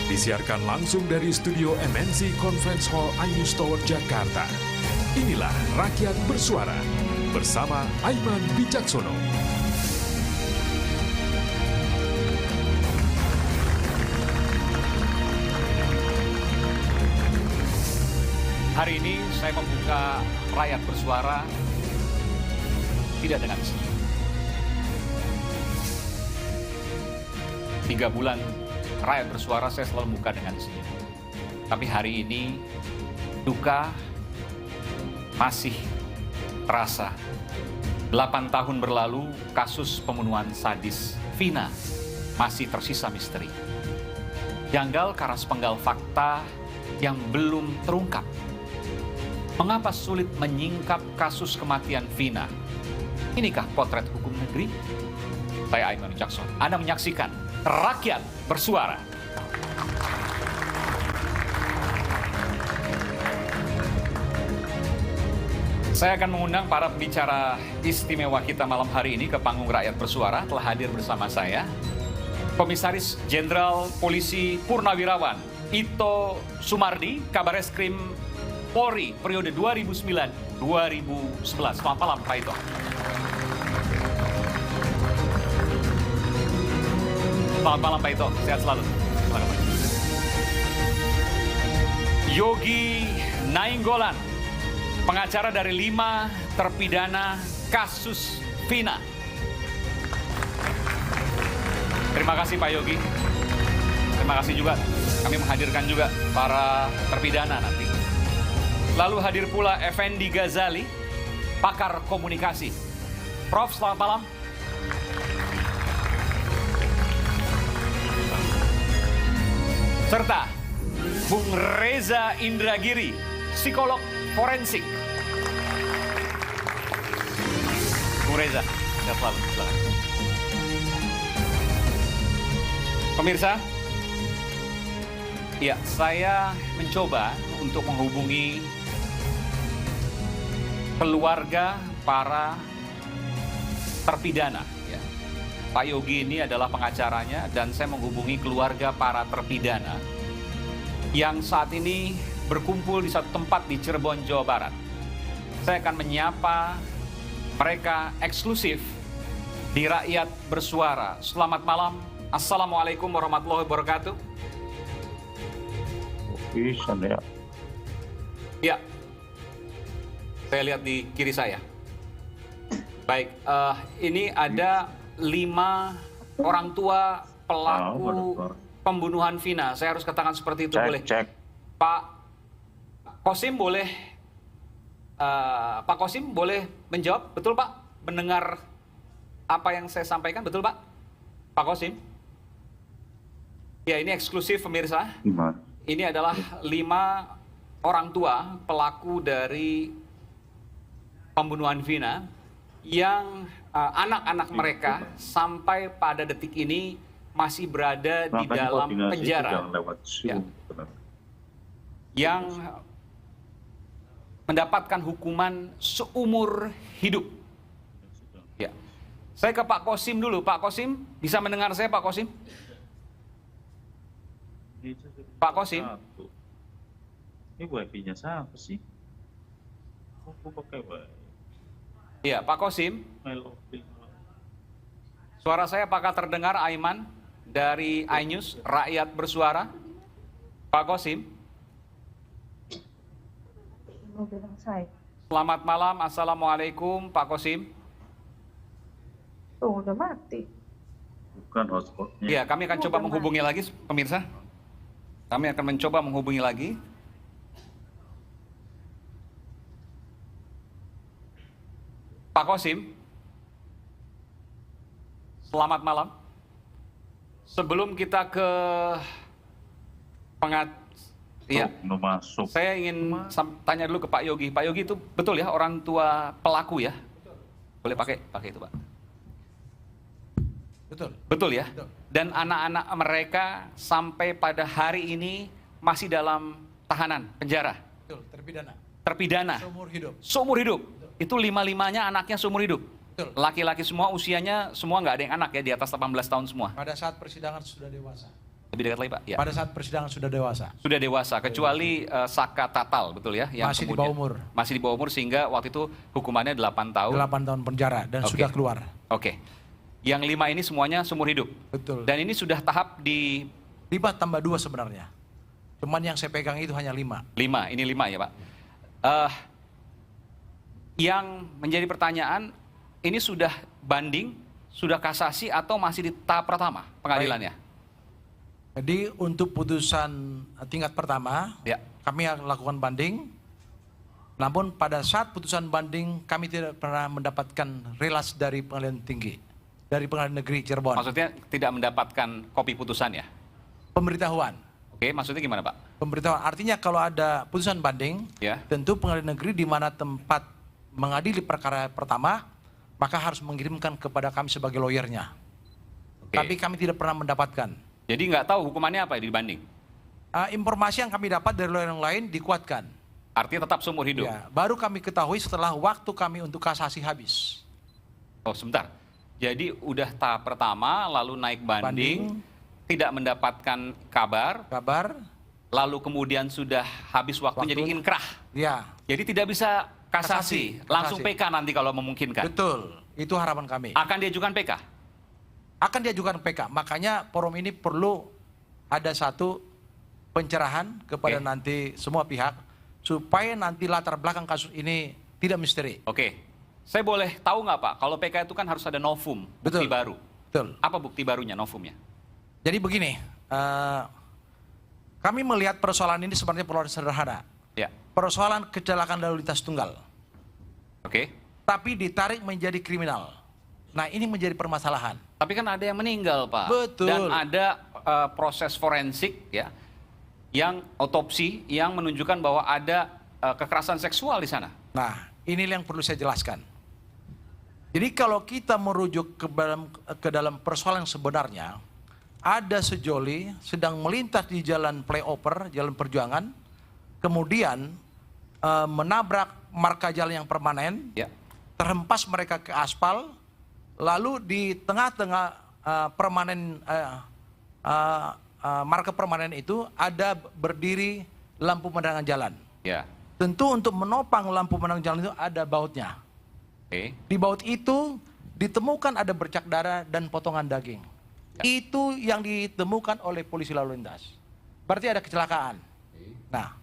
Disiarkan langsung dari studio MNC Conference Hall iNews Tower, Jakarta. Inilah Rakyat Bersuara bersama Aiman Wicaksono. Hari ini saya membuka Rakyat Bersuara tidak dengan senyum. 3 bulan Rakyat Bersuara saya selalu buka dengan senyum. Tapi hari ini duka masih terasa. 8 tahun berlalu kasus pembunuhan sadis Vina masih tersisa misteri. Janggal karena sepenggal fakta yang belum terungkap. Mengapa sulit menyingkap kasus kematian Vina? Inikah potret hukum negeri? Saya Aiman Wicaksono. Anda menyaksikan Rakyat Bersuara. Saya akan mengundang para pembicara istimewa kita malam hari ini ke panggung Rakyat Bersuara. Telah hadir bersama saya Komisaris Jenderal Polisi Purnawirawan Ito Sumardi, Kabareskrim Polri periode 2009-2011. Selamat malam, Pak Ito. Selamat malam, Pak Ito. Sehat selalu. Selamat malam. Yogi Nainggolan, pengacara dari 5 terpidana kasus Vina. Terima kasih, Pak Yogi. Terima kasih juga. Kami menghadirkan juga para terpidana nanti. Lalu hadir pula Effendi Ghazali, pakar komunikasi. Prof, selamat malam. Serta Bung Reza Indragiri, psikolog forensik. Bung Reza, sehat selalu. Pemirsa, ya, saya mencoba untuk menghubungi keluarga para terpidana. Ya. Pak Yogi ini adalah pengacaranya dan saya menghubungi keluarga para terpidana yang saat ini berkumpul di satu tempat di Cirebon, Jawa Barat. Saya akan menyapa mereka eksklusif di Rakyat Bersuara. Selamat malam. Assalamualaikum warahmatullahi wabarakatuh. Bisa ya. Ya, saya lihat di kiri saya. Baik, ini ada 5 orang tua pelaku pembunuhan Vina. Saya harus katakan seperti itu, boleh? Cek. Pak Kosim boleh, Pak Kosim boleh menjawab, betul Pak? Mendengar apa yang saya sampaikan, betul Pak? Pak Kosim? Ya, ini eksklusif pemirsa. Gimana? Ini adalah 5 orang tua pelaku dari pembunuhan Vina yang anak-anak mereka sampai pada detik ini masih berada di dalam penjara. Ya. Yang mendapatkan hukuman seumur hidup. Ya. Saya ke Pak Kosim dulu. Pak Kosim, bisa mendengar saya Pak Kosim? Pak Kosim? Ini wifi-nya siapa sih? Aku pakai wifi. Iya, Pak Kosim. Suara saya apakah terdengar, Aiman, dari iNews, Rakyat Bersuara? Pak Kosim? Selamat malam, Assalamualaikum, Pak Kosim. Tuh, udah mati. Bukan hotspotnya. Iya, kami akan coba menghubungi lagi, pemirsa. Kami akan mencoba menghubungi lagi. Pak Kosim, selamat malam. Sebelum kita ke ya, masuk. saya ingin tanya dulu ke Pak Yogi. Pak Yogi itu betul ya orang tua pelaku ya? Boleh pakai itu Pak? Betul. Betul ya? Betul. Dan anak-anak mereka sampai pada hari ini masih dalam tahanan, penjara. Betul, terpidana. Terpidana. Seumur hidup. Seumur hidup. Itu 5-5-nya anaknya seumur hidup. Betul. Laki-laki semua, usianya semua nggak ada yang anak ya, di atas 18 tahun semua. Pada saat persidangan sudah dewasa. Lebih dekat lagi Pak? Ya. Pada saat persidangan sudah dewasa. Sudah dewasa, kecuali Saka Tatal, betul ya? Yang Masih di bawah umur. Masih di bawah umur, sehingga waktu itu hukumannya 8 tahun. 8 tahun penjara dan Oke. sudah keluar. Oke. Yang 5 ini semuanya seumur hidup. Betul. Dan ini sudah tahap di 5 tambah 2 sebenarnya. Cuman yang saya pegang itu hanya 5. 5, ini 5 ya Pak. Yang menjadi pertanyaan, ini sudah banding, sudah kasasi atau masih di tahap pertama pengadilannya? Jadi untuk putusan tingkat pertama, Ya. kami akan lakukan banding. Namun pada saat putusan banding, kami tidak pernah mendapatkan relas dari pengadilan tinggi, dari pengadilan negeri Cirebon. Maksudnya tidak mendapatkan kopi putusan ya? Pemberitahuan. Oke, maksudnya gimana Pak? Pemberitahuan artinya kalau ada putusan banding, Ya. tentu pengadilan negeri di mana tempat mengadili perkara pertama, maka harus mengirimkan kepada kami sebagai lawyernya. Oke. Tapi kami tidak pernah mendapatkan. Jadi nggak tahu hukumannya apa ya dibanding? Informasi yang kami dapat dari lawyer yang lain dikuatkan. Artinya tetap seumur hidup. Ya, baru kami ketahui setelah waktu kami untuk kasasi habis. Oh sebentar. Jadi udah tahap pertama, lalu naik banding, tidak mendapatkan kabar, lalu kemudian sudah habis waktu jadi inkrah. Ya, Jadi tidak bisa kasasi, langsung kasasi. PK nanti kalau memungkinkan. betul. Itu harapan kami. Akan diajukan PK? Akan diajukan PK. Makanya forum ini perlu ada satu pencerahan kepada Oke. nanti semua pihak supaya nanti latar belakang kasus ini tidak misteri. Oke. Saya boleh tahu nggak Pak, kalau PK itu kan harus ada novum, bukti Betul. baru. Betul. Apa bukti barunya, novumnya? Jadi begini, kami melihat persoalan ini sebenarnya persoalan sederhana. Ya. Persoalan kecelakaan lalu lintas tunggal. Oke. Tapi ditarik menjadi kriminal. Nah ini menjadi permasalahan. Tapi kan ada yang meninggal Pak. Betul. Dan ada proses forensik ya, yang otopsi yang menunjukkan bahwa ada kekerasan seksual di sana. Nah ini yang perlu saya jelaskan. Jadi kalau kita merujuk ke dalam persoalan yang sebenarnya, ada sejoli sedang melintas di jalan flyover, jalan perjuangan, kemudian menabrak marka jalan yang permanen, Ya. terhempas mereka ke aspal, lalu di tengah-tengah marka permanen itu ada berdiri lampu penerangan jalan. Ya. Tentu untuk menopang lampu penerangan jalan itu ada bautnya. Oke. Di baut itu ditemukan ada bercak darah dan potongan daging. Ya. Itu yang ditemukan oleh polisi lalu lintas. Berarti ada kecelakaan. Nah,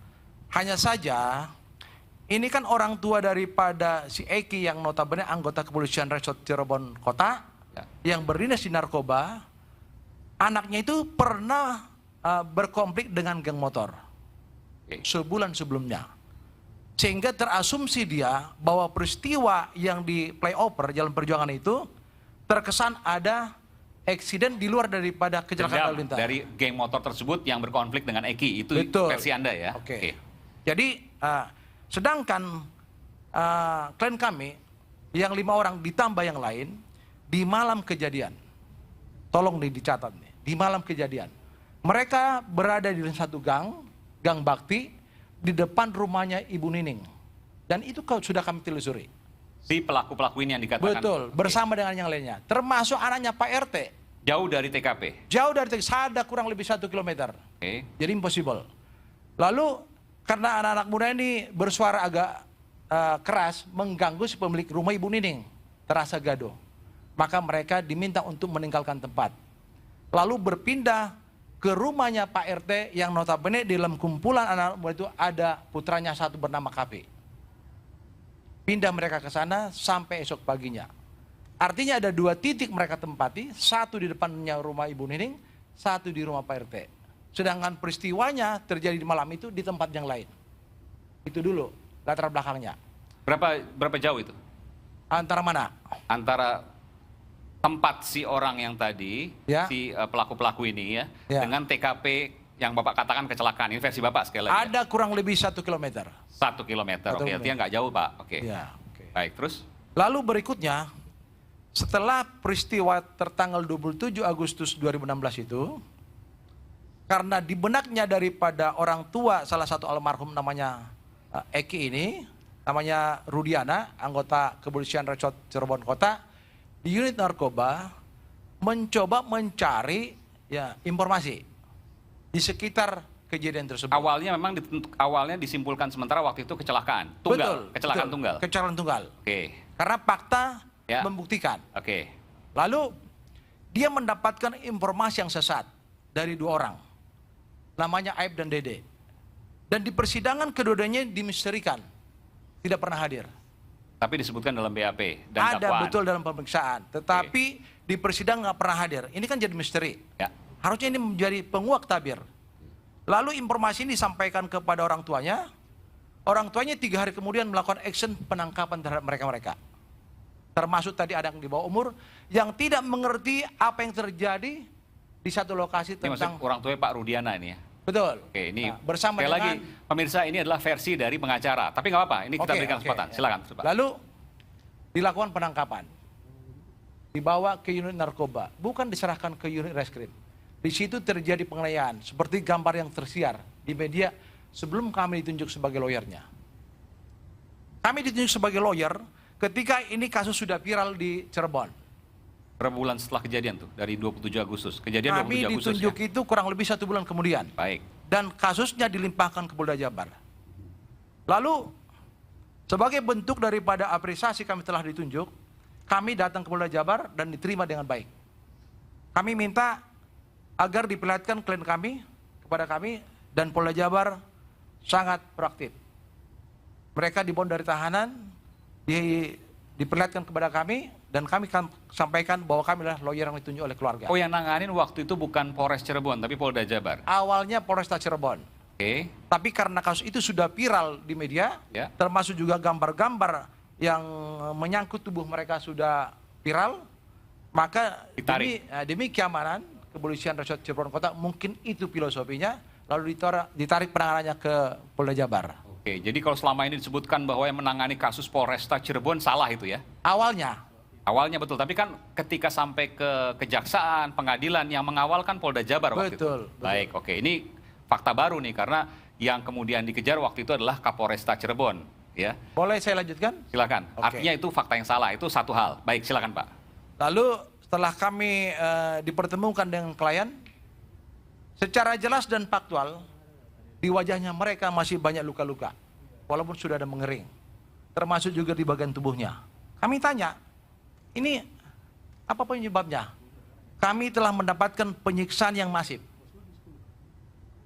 hanya saja ini kan orang tua daripada si Eki yang notabene anggota kepolisian Resort Cirebon Kota Ya. yang berdinas di narkoba. Anaknya itu pernah berkonflik dengan geng motor Oke. sebulan sebelumnya. Sehingga terasumsi dia bahwa peristiwa yang di flyover jalan perjuangan itu terkesan ada eksiden di luar daripada kecelakaan lalu lintas. Dari geng motor tersebut yang berkonflik dengan Eki, itu Betul. versi Anda ya? Oke. Jadi sedangkan klien kami yang 5 orang ditambah yang lain di malam kejadian, tolong dicatat nih, di malam kejadian mereka berada di satu gang bakti di depan rumahnya Ibu Nining, dan itu sudah kami telusuri. Si pelaku-pelaku ini yang dikatakan. Betul, bersama dengan yang lainnya, termasuk anaknya Pak RT. Jauh dari TKP. Jauh dari ada kurang lebih 1 kilometer. Oke. Jadi impossible. Lalu karena anak-anak muda ini bersuara agak keras mengganggu si pemilik rumah Ibu Nining, terasa gaduh. Maka mereka diminta untuk meninggalkan tempat. Lalu berpindah ke rumahnya Pak RT yang notabene di dalam kumpulan anak-anak muda itu ada putranya satu bernama KP. Pindah mereka ke sana sampai esok paginya. Artinya ada 2 titik mereka tempati, satu di depannya rumah Ibu Nining, satu di rumah Pak RT. Sedangkan peristiwanya terjadi di malam itu di tempat yang lain. Itu dulu latar belakangnya. Berapa jauh itu? Antara mana? Antara tempat si orang yang tadi, Ya. si pelaku-pelaku ini ya, Ya. dengan TKP yang Bapak katakan kecelakaan. Ini versi Bapak sekali lagi. Ada kurang lebih 1 kilometer. 1 kilometer. Oke, artinya nggak jauh Pak. Oke. Ya, oke. Baik, terus? Lalu berikutnya, setelah peristiwa tertanggal 27 Agustus 2016 itu, karena di benaknya daripada orang tua salah satu almarhum namanya Eki ini, namanya Rudiana, anggota kepolisian Resort Cirebon Kota, di unit narkoba mencoba mencari ya informasi di sekitar kejadian tersebut. Awalnya memang awalnya disimpulkan sementara waktu itu kecelakaan tunggal, kecelakaan betul. tunggal. Kecelakaan tunggal. Oke. Karena fakta Ya. membuktikan. Oke. Lalu dia mendapatkan informasi yang sesat dari dua orang. Namanya Aib dan Dede. Dan di persidangan kedua-duanya dimisterikan. Tidak pernah hadir. Tapi disebutkan dalam BAP dan Ada dakwaan. betul dalam pemeriksaan. Tetapi di persidangan nggak pernah hadir. Ini kan jadi misteri. Ya. Harusnya ini menjadi penguak tabir. Lalu informasi ini disampaikan kepada orang tuanya. Orang tuanya 3 hari kemudian melakukan action penangkapan terhadap mereka-mereka. Termasuk tadi ada yang di bawah umur yang tidak mengerti apa yang terjadi di satu lokasi Ini maksud tentang orang tuanya Pak Rudiana ini ya. betul. Oke, ini Nah, bersama sekali lagi dengan pemirsa ini adalah versi dari pengacara. Tapi nggak apa-apa, ini kita Oke, berikan oke. kesempatan. Silakan, Pak. Lalu dilakukan penangkapan. Dibawa ke unit narkoba, bukan diserahkan ke unit reskrim. Di situ terjadi penganiayaan seperti gambar yang tersiar di media sebelum kami ditunjuk sebagai lawyernya. Kami ditunjuk sebagai lawyer ketika ini kasus sudah viral di Cirebon. Berapa bulan setelah kejadian tuh? Dari 27 Agustus. Kejadian Kami 27 Agustus ditunjuk ya? itu kurang lebih 1 bulan kemudian. Baik. Dan kasusnya dilimpahkan ke Polda Jabar. Lalu sebagai bentuk daripada apresiasi kami telah ditunjuk, kami datang ke Polda Jabar dan diterima dengan baik. Kami minta agar diperlihatkan klien kami kepada kami dan Polda Jabar sangat proaktif. Mereka dibawa dari tahanan, diperlihatkan kepada kami dan kami sampaikan bahwa kami adalah lawyer yang ditunjuk oleh keluarga. Oh, yang nanganin waktu itu bukan Polres Cirebon, tapi Polda Jabar. Awalnya Polresta Cirebon. Oke. Tapi karena kasus itu sudah viral di media, Ya. termasuk juga gambar-gambar yang menyangkut tubuh mereka sudah viral, maka Ditarik. demi keamanan kepolisian Resort Cirebon Kota, mungkin itu filosofinya, lalu ditarik penanganannya ke Polda Jabar. Oke, jadi kalau selama ini disebutkan bahwa yang menangani kasus Polresta Cirebon salah itu ya? Awalnya, Awalnya betul, tapi kan ketika sampai ke kejaksaan, pengadilan yang mengawalkan Polda Jabar waktu itu. Betul. Baik, oke. Ini fakta baru nih karena yang kemudian dikejar waktu itu adalah Kapolresta Cirebon, ya. boleh saya lanjutkan? Silakan. Oke. Artinya itu fakta yang salah, itu satu hal. Baik, silakan Pak. Lalu setelah kami dipertemukan dengan klien, secara jelas dan faktual, di wajahnya mereka masih banyak luka-luka, walaupun sudah ada mengering, termasuk juga di bagian tubuhnya. Kami tanya, ini apa penyebabnya? Kami telah mendapatkan penyiksaan yang masif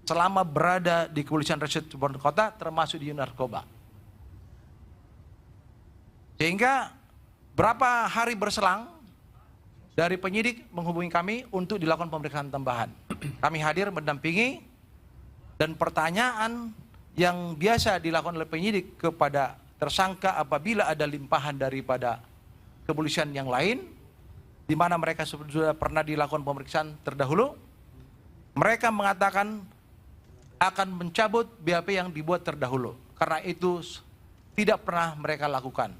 selama berada di kepolisian Resort Cirebon Kota, termasuk di unit narkoba. Sehingga berapa hari berselang dari penyidik menghubungi kami untuk dilakukan pemeriksaan tambahan. Kami hadir mendampingi dan pertanyaan yang biasa dilakukan oleh penyidik kepada tersangka apabila ada limpahan daripada kepolisian yang lain, di mana mereka sudah pernah dilakukan pemeriksaan terdahulu, mereka mengatakan akan mencabut BAP yang dibuat terdahulu, karena itu tidak pernah mereka lakukan.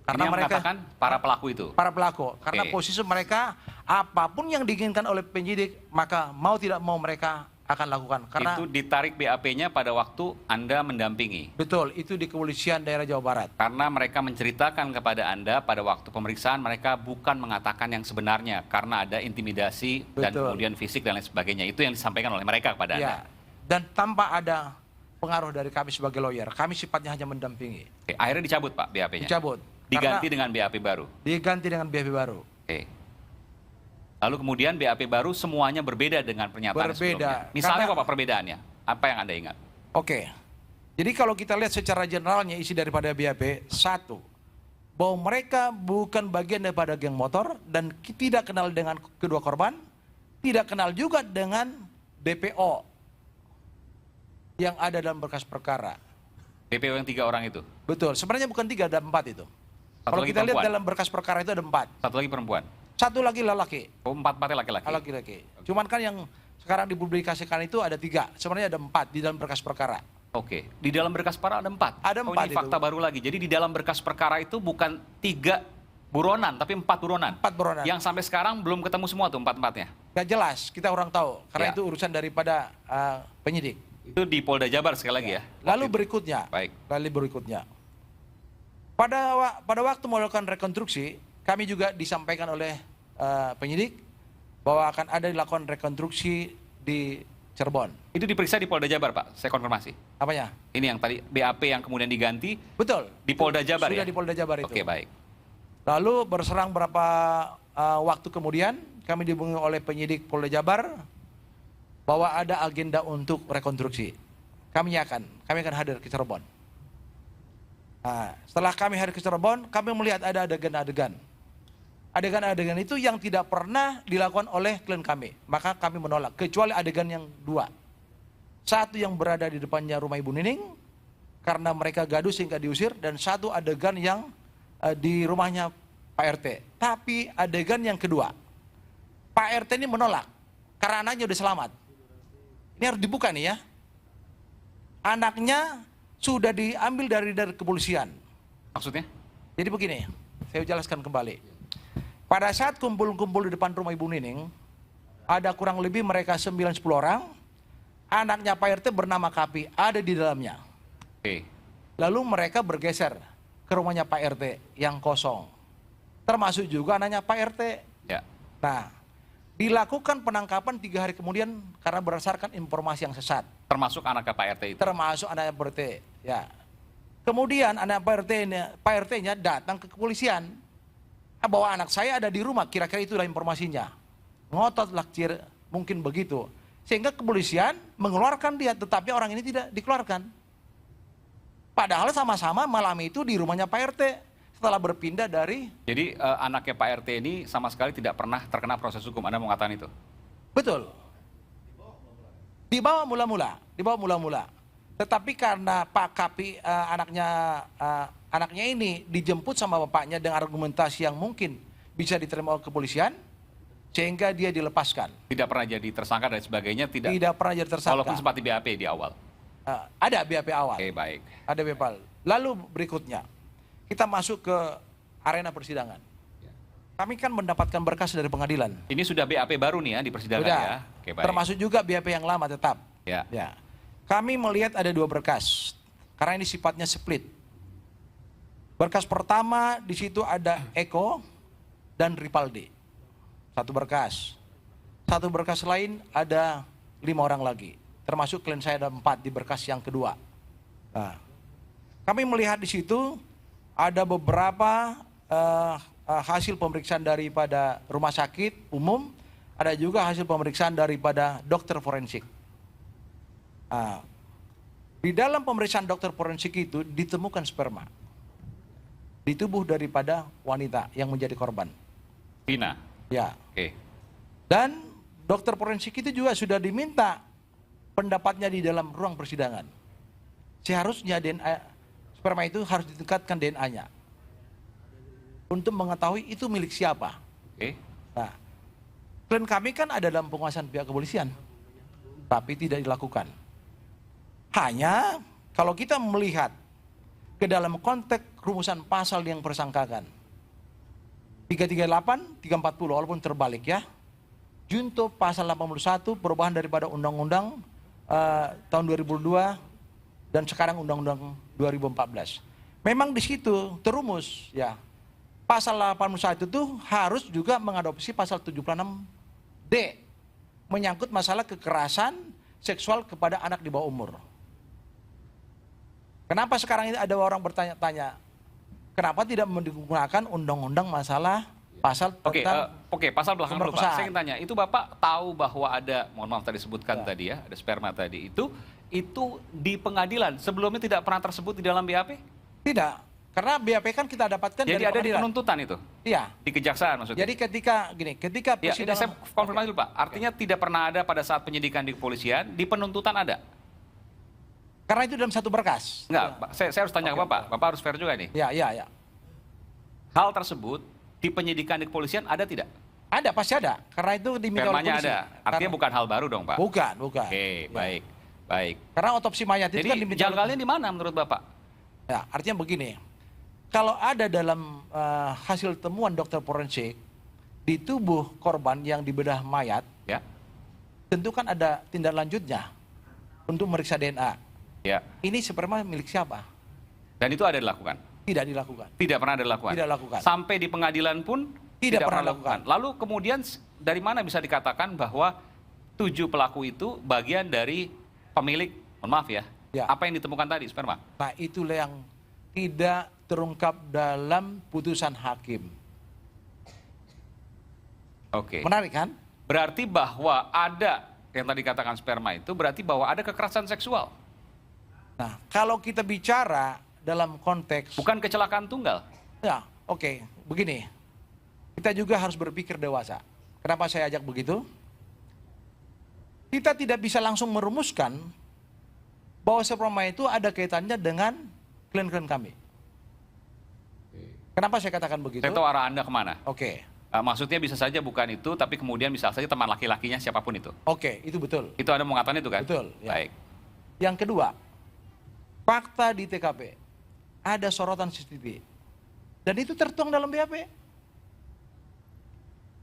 Karena Ini yang mereka mengatakan para pelaku itu. para pelaku, karena Oke. posisi mereka apapun yang diinginkan oleh penyidik, maka mau tidak mau mereka akan lakukan. Karena Itu ditarik BAP-nya pada waktu Anda mendampingi. betul, itu di kepolisian daerah Jawa Barat. Karena mereka menceritakan kepada Anda pada waktu pemeriksaan mereka bukan mengatakan yang sebenarnya karena ada intimidasi dan Betul. kemudian fisik dan lain sebagainya. Itu yang disampaikan oleh mereka kepada Anda. Ya, dan tanpa ada pengaruh dari kami sebagai lawyer, kami sifatnya hanya mendampingi. Oke, akhirnya dicabut Pak BAP-nya. Dicabut. Diganti Karena dengan BAP baru. diganti dengan BAP baru. Oke. Lalu kemudian BAP baru semuanya berbeda dengan pernyataan Berbeda. sebelumnya. Misalnya Karena- apa Pak perbedaannya? Apa yang Anda ingat? Oke. Jadi kalau kita lihat secara generalnya isi daripada BAP, satu, bahwa mereka bukan bagian daripada geng motor dan tidak kenal dengan kedua korban, tidak kenal juga dengan DPO yang ada dalam berkas perkara. DPO yang 3 orang itu. Betul, sebenarnya bukan 3, ada 4 itu. Satu Kalau lagi kita lihat perempuan. dalam berkas perkara itu ada 4. Satu lagi perempuan. Satu lagi lelaki. Oh, 4-4 laki-laki. Laki-laki. Cuman kan yang sekarang dipublikasikan itu ada 3. Sebenarnya ada 4 di dalam berkas perkara. Oke, di dalam berkas perkara ada 4. Ada Oh, 4 ini fakta itu. baru lagi. Jadi di dalam berkas perkara itu bukan 3 buronan, tapi 4 buronan. 4 buronan. Yang sampai sekarang belum ketemu semua tuh 4-4-nya. Gak jelas, kita orang tahu. Karena Ya. itu urusan daripada penyidik. Itu di Polda Jabar sekali lagi ya. Lalu Waktu itu. berikutnya. Baik. Lalu berikutnya. Pada waktu melakukan rekonstruksi, kami juga disampaikan oleh penyidik bahwa akan ada dilakukan rekonstruksi di Cirebon. Itu diperiksa di Polda Jabar, Pak. Saya konfirmasi. Apanya? Ini yang tadi BAP yang kemudian diganti Betul. di Polda Jabar Sudah ya? di Polda Jabar itu. Oke, baik. Lalu berserang berapa waktu kemudian kami dihubungi oleh penyidik Polda Jabar bahwa ada agenda untuk rekonstruksi. Kami akan hadir ke Cirebon. Nah, setelah kami hadir ke Cirebon, kami melihat ada adegan-adegan. Adegan-adegan itu yang tidak pernah dilakukan oleh klien kami. Maka kami menolak, kecuali adegan yang dua. Satu yang berada di depannya rumah Ibu Nining, karena mereka gaduh sehingga diusir. Dan satu adegan yang di rumahnya Pak RT. Tapi adegan yang kedua, Pak RT ini menolak, karena anaknya udah selamat. Ini harus dibuka nih ya. Anaknya sudah diambil dari kepolisian. Maksudnya? Jadi begini, saya jelaskan kembali. Pada saat kumpul-kumpul di depan rumah Ibu Nining, ada kurang lebih mereka 9-10 orang, anaknya Pak RT bernama Kapi ada di dalamnya. Oke. Lalu mereka bergeser ke rumahnya Pak RT yang kosong. Termasuk juga anaknya Pak RT. Ya. Nah, dilakukan penangkapan 3 hari kemudian karena berdasarkan informasi yang sesat. Termasuk anaknya Pak RT itu. Termasuk anaknya Pak RT. Ya. Kemudian anak Pak RT-nya datang ke kepolisian. Bahwa anak saya ada di rumah, kira-kira itulah informasinya. Ngotot lakcir, mungkin begitu. Sehingga kepolisian mengeluarkan dia, tetapi orang ini tidak dikeluarkan. Padahal sama-sama malam itu di rumahnya Pak RT. Setelah berpindah dari... Jadi anaknya Pak RT ini sama sekali tidak pernah terkena proses hukum, Anda mau mengatakan itu? Betul. Dibawa mula-mula. Tetapi karena Pak Kapi anaknya ini dijemput sama bapaknya dengan argumentasi yang mungkin bisa diterima oleh kepolisian, sehingga dia dilepaskan. Tidak pernah jadi tersangka dan sebagainya, tidak pernah jadi tersangka. walaupun sempat di BAP di awal. Ada BAP awal. Oke, baik. Ada BAP awal. Lalu berikutnya, kita masuk ke arena persidangan. Kami kan mendapatkan berkas dari pengadilan. Ini sudah BAP baru nih ya di persidangan Sudah. ya. Oke, baik. Termasuk juga BAP yang lama tetap. Ya. Ya. Kami melihat ada 2 berkas, karena ini sifatnya split. Berkas pertama di situ ada Eko dan Ripaldi, 1 berkas. 1 berkas lain ada 5 orang lagi, termasuk klien saya ada 4 di berkas yang kedua. Nah, kami melihat di situ ada beberapa hasil pemeriksaan daripada rumah sakit umum, ada juga hasil pemeriksaan daripada dokter forensik. Nah, di dalam pemeriksaan dokter forensik itu ditemukan sperma di tubuh daripada wanita yang menjadi korban. Vina. Ya. Oke. Dan dokter forensik itu juga sudah diminta pendapatnya di dalam ruang persidangan. Seharusnya DNA sperma itu harus ditingkatkan DNA-nya untuk mengetahui itu milik siapa. Oke. Nah, klien kami kan ada dalam penguasaan pihak kepolisian, tapi tidak dilakukan. Hanya kalau kita melihat ke dalam konteks rumusan pasal yang bersangkakan 338, 340 walaupun terbalik ya. Junto pasal 81 perubahan daripada undang-undang tahun 2002 dan sekarang undang-undang 2014. Memang di situ terumus ya. Pasal 81 itu harus juga mengadopsi pasal 76D menyangkut masalah kekerasan seksual kepada anak di bawah umur. Kenapa sekarang ini ada orang bertanya-tanya, kenapa tidak menggunakan undang-undang masalah pasal tentang Oke, pasal belakang dulu Pak. pemerkosaan. Saya ingin tanya, itu Bapak tahu bahwa ada, mohon maaf tadi sebutkan tadi ya, ada sperma tadi itu di pengadilan sebelumnya tidak pernah tersebut di dalam BAP? Tidak, karena BAP kan kita dapatkan Jadi dari ada di pengadilan. penuntutan itu? Iya. Di kejaksaan maksudnya? Jadi ketika Ya, ini persidangan, saya konfirmasi dulu Pak. Artinya tidak pernah ada pada saat penyidikan di kepolisian, di penuntutan ada? karena itu dalam 1 berkas. Enggak, Pak. Saya harus tanya ke Bapak. Bapak harus fair juga nih. Ya. Hal tersebut di penyidikan di kepolisian ada tidak? Ada, pasti ada. Karena itu diminta oleh Spermanya polisi. ada. Artinya bukan hal baru dong Pak? Bukan. Oke, baik. Baik. Karena otopsi mayat itu Jadi kan diminta oleh- janggalnya di mana menurut Bapak? Ya, artinya begini. Kalau ada dalam hasil temuan dokter forensik di tubuh korban yang dibedah mayat, Ya. tentu kan ada tindak lanjutnya untuk meriksa DNA. Ya. Ini sperma milik siapa? Dan itu ada dilakukan? Tidak dilakukan. Tidak pernah ada dilakukan? Tidak dilakukan. Sampai di pengadilan pun Tidak pernah dilakukan. Lalu kemudian dari mana bisa dikatakan bahwa 7 pelaku itu bagian dari pemilik, mohon maaf ya, Ya. apa yang ditemukan tadi, sperma? Nah, itulah yang tidak terungkap dalam putusan hakim. Oke. Menarik kan? Berarti bahwa ada, yang tadi katakan sperma itu, berarti bahwa ada kekerasan seksual. Nah, kalau kita bicara dalam konteks... Bukan kecelakaan tunggal. Ya, oke. Begini. Kita juga harus berpikir dewasa. Kenapa saya ajak begitu? Kita tidak bisa langsung merumuskan bahwa sperma itu ada kaitannya dengan klien-klien kami. Kenapa saya katakan begitu? Saya tahu arah Anda kemana. Oke. Maksudnya bisa saja bukan itu, tapi kemudian bisa saja teman laki-lakinya siapapun itu. Oke, itu betul. Itu Anda mau mengatakan itu kan? Betul, ya. Baik. Yang kedua, fakta di TKP ada sorotan CCTV dan itu tertuang dalam BAP.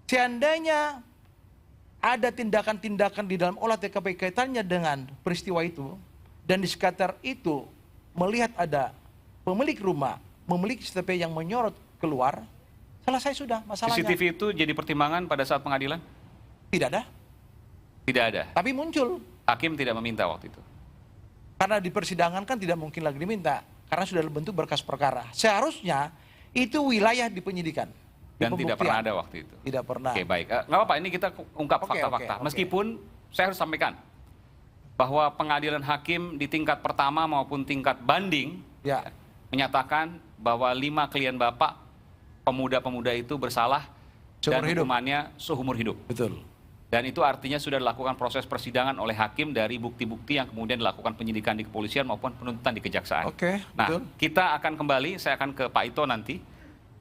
Seandainya ada tindakan-tindakan di dalam olah TKP kaitannya dengan peristiwa itu dan di sekitar itu melihat ada pemilik rumah memiliki CCTV yang menyorot keluar, selesai sudah masalahnya. CCTV itu jadi pertimbangan pada saat pengadilan? Tidak ada, Tidak ada. tapi muncul. Hakim tidak meminta waktu itu. Karena di persidangan kan tidak mungkin lagi diminta karena sudah bentuk berkas perkara. Seharusnya itu wilayah di penyidikan. Di Dan tidak pembuktian. pernah ada waktu itu. Tidak pernah. Oke, baik. Nggak apa-apa, ini kita ungkap Oke, fakta-fakta. oke. Meskipun saya harus sampaikan bahwa pengadilan hakim di tingkat pertama maupun tingkat banding Ya. menyatakan bahwa 5 klien Bapak, pemuda-pemuda itu bersalah dan Seumur hidup. hukumannya seumur hidup. Betul. Dan itu artinya sudah dilakukan proses persidangan oleh hakim dari bukti-bukti yang kemudian dilakukan penyidikan di kepolisian maupun penuntutan di kejaksaan. Oke, Nah, betul. kita akan kembali, saya akan ke Pak Ito nanti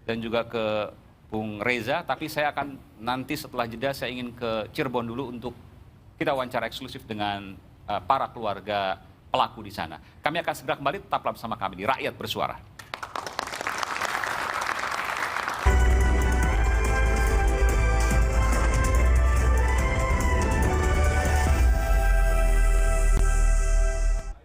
dan juga ke Bung Reza, tapi saya akan nanti setelah jeda saya ingin ke Cirebon dulu untuk kita wawancara eksklusif dengan para keluarga pelaku di sana. Kami akan segera kembali, tetaplah bersama kami di Rakyat Bersuara.